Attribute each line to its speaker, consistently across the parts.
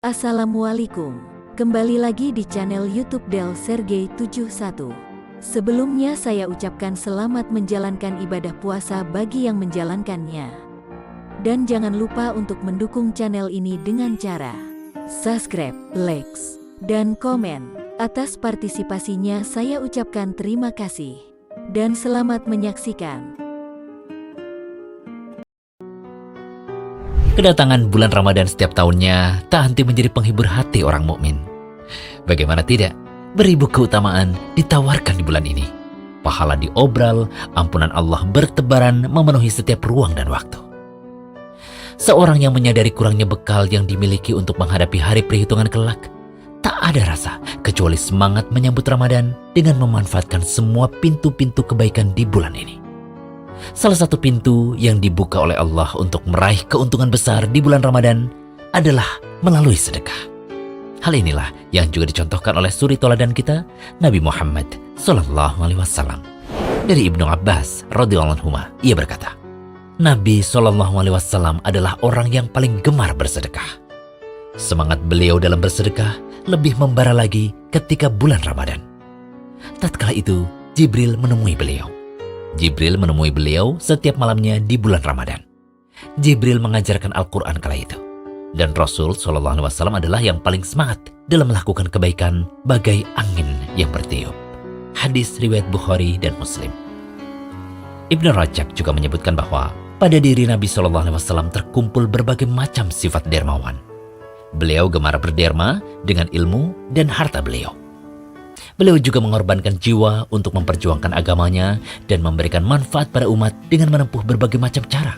Speaker 1: Assalamualaikum. Kembali lagi di channel YouTube Del Sergei 71. Sebelumnya saya ucapkan selamat menjalankan ibadah puasa bagi yang menjalankannya. Dan jangan lupa untuk mendukung channel ini dengan cara subscribe, likes, dan komen. Atas partisipasinya saya ucapkan terima kasih. Dan selamat menyaksikan.
Speaker 2: Kedatangan bulan Ramadan setiap tahunnya tak henti menjadi penghibur hati orang mukmin. Bagaimana tidak, beribu keutamaan ditawarkan di bulan ini. Pahala diobral, ampunan Allah bertebaran memenuhi setiap ruang dan waktu. Seorang yang menyadari kurangnya bekal yang dimiliki untuk menghadapi hari perhitungan kelak, tak ada rasa kecuali semangat menyambut Ramadan dengan memanfaatkan semua pintu-pintu kebaikan di bulan ini. Salah satu pintu yang dibuka oleh Allah untuk meraih keuntungan besar di bulan Ramadan adalah melalui sedekah. Hal inilah yang juga dicontohkan oleh suri teladan kita, Nabi Muhammad SAW. Dari Ibnu Abbas radhiyallahu anhu, ia berkata, Nabi SAW adalah orang yang paling gemar bersedekah. Semangat beliau dalam bersedekah lebih membara lagi ketika bulan Ramadan. Tatkala itu, Jibril menemui beliau. Jibril menemui beliau setiap malamnya di bulan Ramadan. Jibril mengajarkan Al-Quran kala itu. Dan Rasul SAW adalah yang paling semangat dalam melakukan kebaikan bagai angin yang bertiup. Hadis riwayat Bukhari dan Muslim. Ibnu Rajab juga menyebutkan bahwa pada diri Nabi SAW terkumpul berbagai macam sifat dermawan. Beliau gemar berderma dengan ilmu dan harta beliau. Beliau juga mengorbankan jiwa untuk memperjuangkan agamanya dan memberikan manfaat pada umat dengan menempuh berbagai macam cara.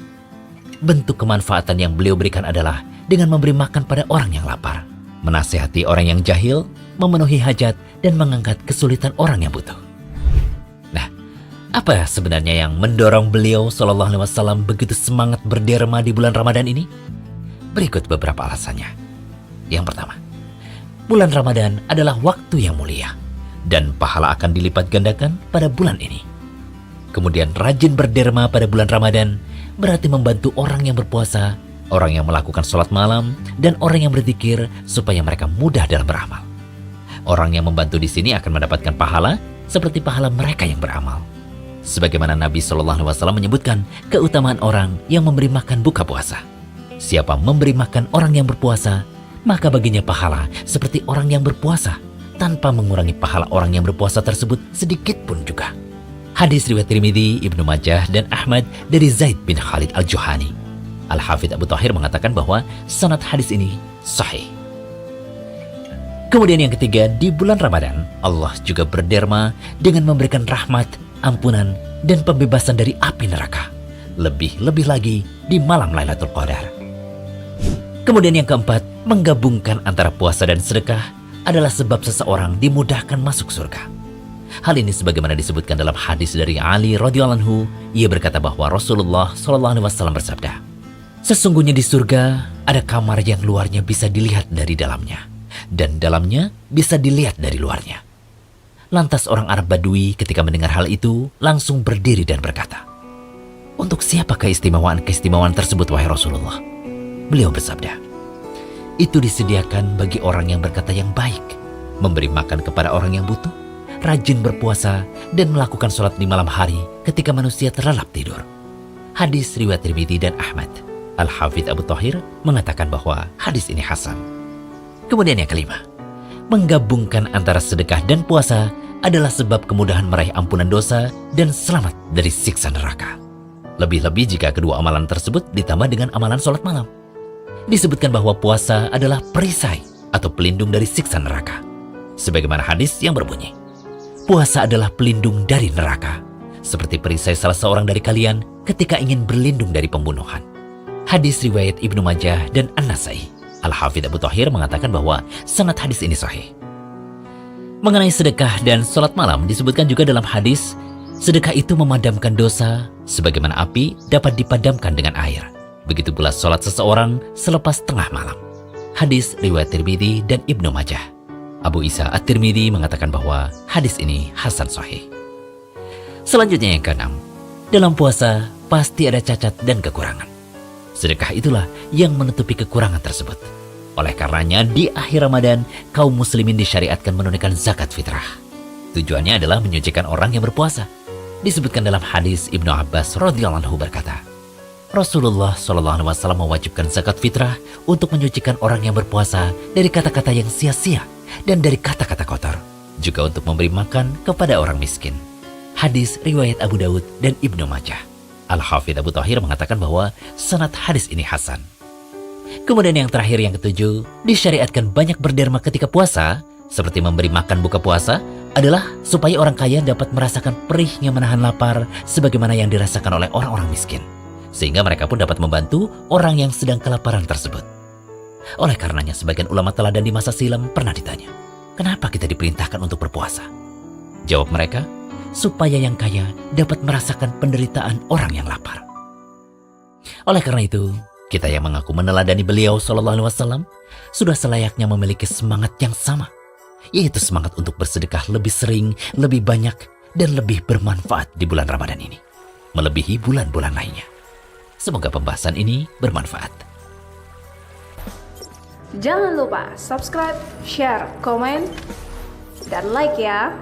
Speaker 2: Bentuk kemanfaatan yang beliau berikan adalah dengan memberi makan pada orang yang lapar, menasihati orang yang jahil, memenuhi hajat, dan mengangkat kesulitan orang yang butuh. Nah, apa sebenarnya yang mendorong beliau SAW begitu semangat berderma di bulan Ramadan ini? Berikut beberapa alasannya. Yang pertama, bulan Ramadan adalah waktu yang mulia dan pahala akan dilipat gandakan pada bulan ini. Kemudian rajin berderma pada bulan Ramadan berarti membantu orang yang berpuasa, orang yang melakukan sholat malam, dan orang yang berzikir supaya mereka mudah dalam beramal. Orang yang membantu di sini akan mendapatkan pahala seperti pahala mereka yang beramal. Sebagaimana Nabi SAW menyebutkan keutamaan orang yang memberi makan buka puasa. Siapa memberi makan orang yang berpuasa, maka baginya pahala seperti orang yang berpuasa, tanpa mengurangi pahala orang yang berpuasa tersebut sedikit pun juga. Hadis riwayat Tirmidzi, Ibnu Majah, dan Ahmad dari Zaid bin Khalid Al-Juhani. Al-Hafidz Abu Thahir mengatakan bahwa sanad hadis ini sahih. Kemudian yang ketiga, di bulan Ramadan, Allah juga berderma dengan memberikan rahmat, ampunan, dan pembebasan dari api neraka. Lebih-lebih lagi di malam Lailatul Qadar. Kemudian yang keempat, menggabungkan antara puasa dan sedekah adalah sebab seseorang dimudahkan masuk surga. Hal ini sebagaimana disebutkan dalam hadis dari Ali radhiyallahu anhu, ia berkata bahwa Rasulullah SAW bersabda, sesungguhnya di surga ada kamar yang luarnya bisa dilihat dari dalamnya, dan dalamnya bisa dilihat dari luarnya. Lantas orang Arab Badui ketika mendengar hal itu langsung berdiri dan berkata, untuk siapa keistimewaan tersebut wahai Rasulullah? Beliau bersabda, itu disediakan bagi orang yang berkata yang baik, memberi makan kepada orang yang butuh, rajin berpuasa, dan melakukan sholat di malam hari ketika manusia terlelap tidur. Hadis riwayat Tirmidzi dan Ahmad. Al-Hafidz Abu Thahir mengatakan bahwa hadis ini hasan. Kemudian yang kelima, menggabungkan antara sedekah dan puasa adalah sebab kemudahan meraih ampunan dosa dan selamat dari siksa neraka. Lebih-lebih jika kedua amalan tersebut ditambah dengan amalan sholat malam. Disebutkan bahwa puasa adalah perisai atau pelindung dari siksa neraka. Sebagaimana hadis yang berbunyi, puasa adalah pelindung dari neraka, seperti perisai salah seorang dari kalian ketika ingin berlindung dari pembunuhan. Hadis riwayat Ibnu Majah dan An-Nasai. Al-Hafidz Abu Thahir mengatakan bahwa sanad hadis ini sahih. Mengenai sedekah dan sholat malam disebutkan juga dalam hadis, sedekah itu memadamkan dosa sebagaimana api dapat dipadamkan dengan air. Begitu pula sholat seseorang selepas tengah malam. Hadis riwayat Tirmidzi dan Ibnu Majah. Abu Isa At-Tirmidzi mengatakan bahwa hadis ini hasan sahih. Selanjutnya yang keenam, dalam puasa pasti ada cacat dan kekurangan. Sedekah itulah yang menutupi kekurangan tersebut. Oleh karenanya, di akhir Ramadan, kaum muslimin disyariatkan menunaikan zakat fitrah. Tujuannya adalah menyucikan orang yang berpuasa. Disebutkan dalam hadis Ibnu Abbas radhiyallahu anhu berkata, Rasulullah SAW mewajibkan zakat fitrah untuk menyucikan orang yang berpuasa dari kata-kata yang sia-sia dan dari kata-kata kotor, juga untuk memberi makan kepada orang miskin. Hadis riwayat Abu Dawud dan Ibnu Majah. Al-Hafidz Abu Thahir mengatakan bahwa sanad hadis ini hasan. Kemudian yang terakhir, yang ketujuh, disyariatkan banyak berderma ketika puasa, seperti memberi makan buka puasa, adalah supaya orang kaya dapat merasakan perihnya menahan lapar sebagaimana yang dirasakan oleh orang-orang miskin, sehingga mereka pun dapat membantu orang yang sedang kelaparan tersebut. Oleh karenanya, sebagian ulama teladan di masa silam pernah ditanya, kenapa kita diperintahkan untuk berpuasa? Jawab mereka, supaya yang kaya dapat merasakan penderitaan orang yang lapar. Oleh karena itu, kita yang mengaku meneladani beliau SAW sudah selayaknya memiliki semangat yang sama, yaitu semangat untuk bersedekah lebih sering, lebih banyak, dan lebih bermanfaat di bulan Ramadan ini, melebihi bulan-bulan lainnya. Semoga pembahasan ini bermanfaat.
Speaker 3: Jangan lupa subscribe, share, komen, dan like ya.